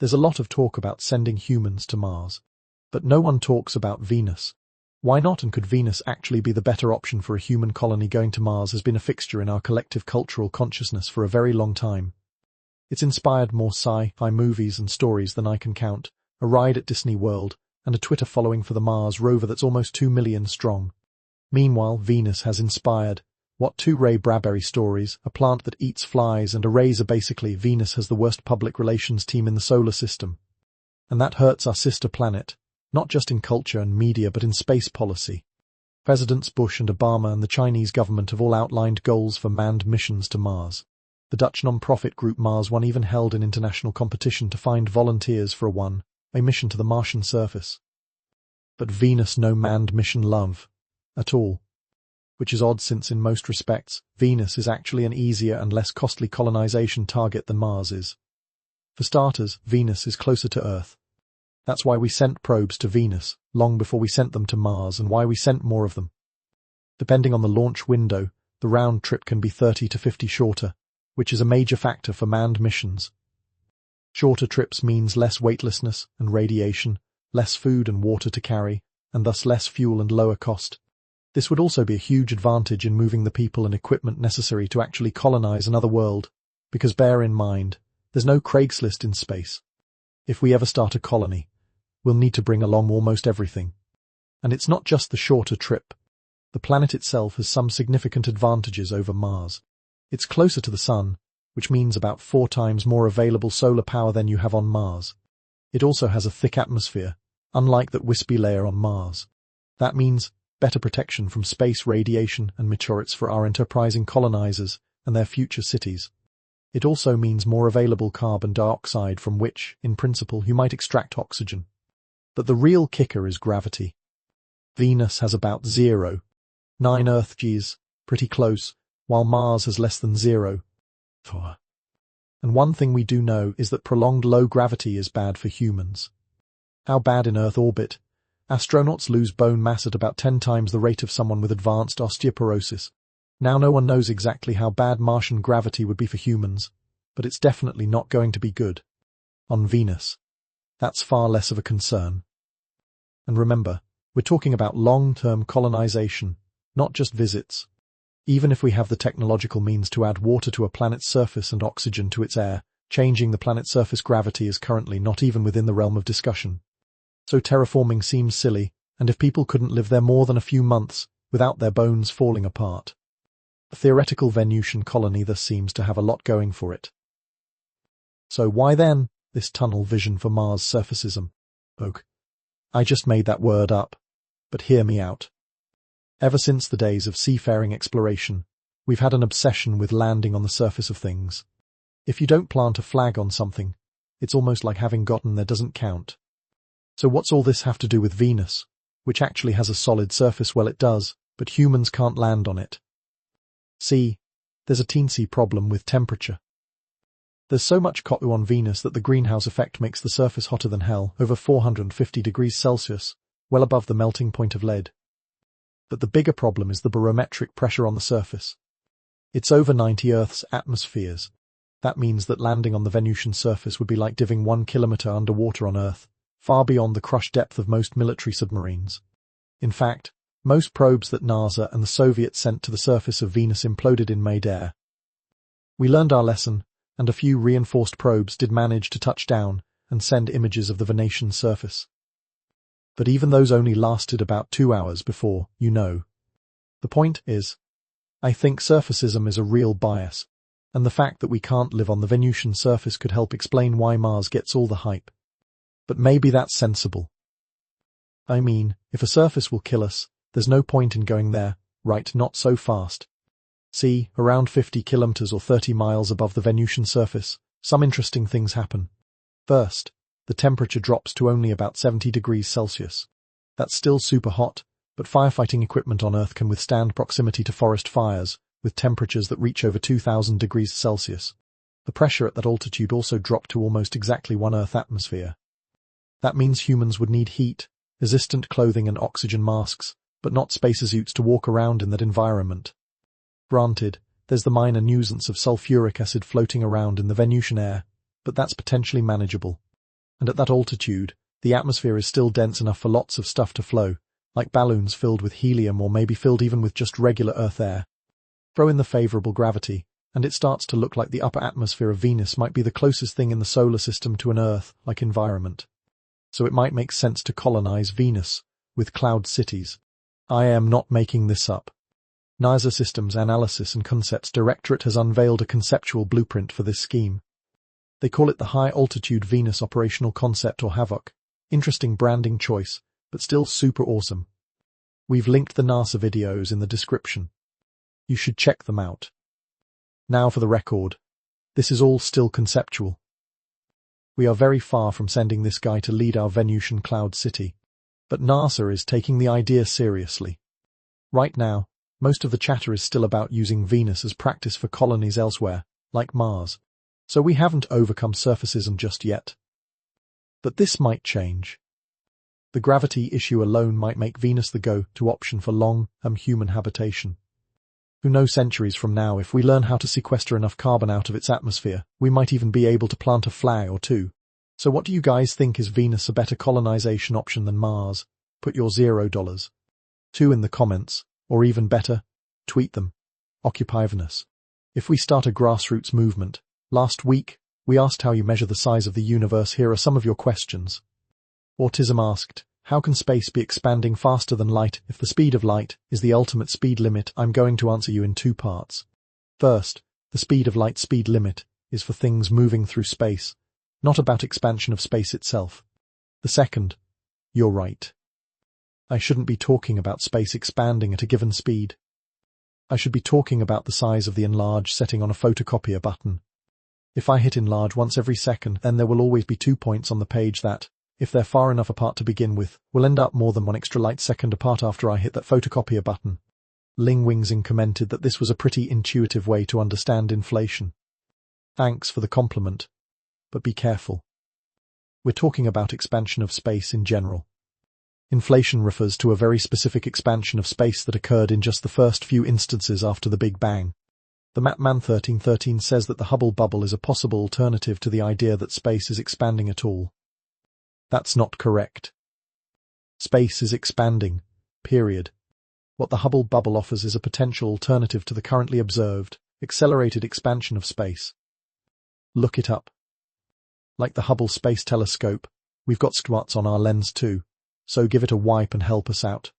There's a lot of talk about sending humans to Mars, but no one talks about Venus. Why not, and could Venus actually be the better option for a human colony? Going to Mars has been a fixture in our collective cultural consciousness for a very long time. It's inspired more sci-fi movies and stories than I can count, a ride at Disney World, and a Twitter following for the Mars Rover that's almost 2 million strong. Meanwhile, Venus has inspired, what, 2 Ray Bradbury stories, a plant that eats flies and a razor. Basically, Venus has the worst public relations team in the solar system. And that hurts our sister planet, not just in culture and media but in space policy. Presidents Bush and Obama and the Chinese government have all outlined goals for manned missions to Mars. The Dutch non-profit group Mars One even held an international competition to find volunteers for a mission to the Martian surface. But Venus no manned mission love. At all. Which is odd, since in most respects, Venus is actually an easier and less costly colonization target than Mars is. For starters, Venus is closer to Earth. That's why we sent probes to Venus, long before we sent them to Mars, and why we sent more of them. Depending on the launch window, the round trip can be 30 to 50 shorter, which is a major factor for manned missions. Shorter trips means less weightlessness and radiation, less food and water to carry, and thus less fuel and lower cost. This would also be a huge advantage in moving the people and equipment necessary to actually colonize another world, because bear in mind, there's no Craigslist in space. If we ever start a colony, we'll need to bring along almost everything. And it's not just the shorter trip. The planet itself has some significant advantages over Mars. It's closer to the Sun, which means about 4 times more available solar power than you have on Mars. It also has a thick atmosphere, unlike that wispy layer on Mars. That means better protection from space radiation and meteorites for our enterprising colonizers and their future cities. It also means more available carbon dioxide from which, in principle, you might extract oxygen. But the real kicker is gravity. Venus has about 0.9 earth-giz, pretty close, while Mars has less than 0. And one thing we do know is that prolonged low gravity is bad for humans. How bad? In Earth orbit, astronauts lose bone mass at about 10 times the rate of someone with advanced osteoporosis. Now, no one knows exactly how bad Martian gravity would be for humans, but it's definitely not going to be good. On Venus, that's far less of a concern. And remember, we're talking about long-term colonization, not just visits. Even if we have the technological means to add water to a planet's surface and oxygen to its air, changing the planet's surface gravity is currently not even within the realm of discussion. So terraforming seems silly, and if people couldn't live there more than a few months without their bones falling apart. A theoretical Venusian colony thus seems to have a lot going for it. So why then this tunnel vision for Mars surfacism? I just made that word up, but hear me out. Ever since the days of seafaring exploration, we've had an obsession with landing on the surface of things. If you don't plant a flag on something, it's almost like having gotten there doesn't count. So what's all this have to do with Venus, which actually has a solid surface? Well, it does, but humans can't land on it. See, there's a teensy problem with temperature. There's so much CO2 on Venus that the greenhouse effect makes the surface hotter than hell, over 450 degrees Celsius, well above the melting point of lead. But the bigger problem is the barometric pressure on the surface. It's over 90 Earth's atmospheres. That means that landing on the Venusian surface would be like diving 1 kilometer underwater on Earth, far beyond the crush depth of most military submarines. In fact, most probes that NASA and the Soviets sent to the surface of Venus imploded in mid-air. We learned our lesson, and a few reinforced probes did manage to touch down and send images of the Venusian surface. But even those only lasted about 2 hours before, The point is, I think surfacism is a real bias, and the fact that we can't live on the Venusian surface could help explain why Mars gets all the hype. But maybe that's sensible. I mean, if a surface will kill us, there's no point in going there, right? Not so fast. See, around 50 kilometers or 30 miles above the Venusian surface, some interesting things happen. First, the temperature drops to only about 70 degrees Celsius. That's still super hot, but firefighting equipment on Earth can withstand proximity to forest fires, with temperatures that reach over 2,000 degrees Celsius. The pressure at that altitude also dropped to almost exactly 1 Earth atmosphere. That means humans would need heat-resistant clothing and oxygen masks, but not spacesuits to walk around in that environment. Granted, there's the minor nuisance of sulfuric acid floating around in the Venusian air, but that's potentially manageable. And at that altitude, the atmosphere is still dense enough for lots of stuff to flow, like balloons filled with helium or maybe filled even with just regular Earth air. Throw in the favorable gravity, and it starts to look like the upper atmosphere of Venus might be the closest thing in the solar system to an Earth-like environment. So it might make sense to colonize Venus with cloud cities. I am not making this up. NASA Systems Analysis and Concepts Directorate has unveiled a conceptual blueprint for this scheme. They call it the High Altitude Venus Operational Concept, or HAVOC. Interesting branding choice, but still super awesome. We've linked the NASA videos in the description. You should check them out. Now for the record. This is all still conceptual. We are very far from sending this guy to lead our Venusian cloud city. But NASA is taking the idea seriously. Right now, most of the chatter is still about using Venus as practice for colonies elsewhere, like Mars. So we haven't overcome surfacism just yet. But this might change. The gravity issue alone might make Venus the go-to option for long-term human habitation. Who knows, centuries from now, if we learn how to sequester enough carbon out of its atmosphere, we might even be able to plant a flag or two. So what do you guys think? Is Venus a better colonization option than Mars? Put your $0 2 in the comments, or even better, tweet them. Occupy Venus. If we start a grassroots movement, last week, we asked how you measure the size of the universe. Here are some of your questions. Autism asked, how can space be expanding faster than light if the speed of light is the ultimate speed limit? I'm going to answer you in 2 parts. First, the speed of light speed limit is for things moving through space, not about expansion of space itself. The second, you're right. I shouldn't be talking about space expanding at a given speed. I should be talking about the size of the enlarge setting on a photocopier button. If I hit enlarge once every second, then there will always be 2 points on the page that, if they're far enough apart to begin with, will end up more than 1 extra light second apart after I hit that photocopier button. Ling Wingzing commented that this was a pretty intuitive way to understand inflation. Thanks for the compliment. But be careful. We're talking about expansion of space in general. Inflation refers to a very specific expansion of space that occurred in just the first few instances after the Big Bang. The Mapman 1313 says that the Hubble bubble is a possible alternative to the idea that space is expanding at all. That's not correct. Space is expanding, period. What the Hubble bubble offers is a potential alternative to the currently observed, accelerated expansion of space. Look it up. Like the Hubble Space Telescope, we've got squats on our lens too, so give it a wipe and help us out.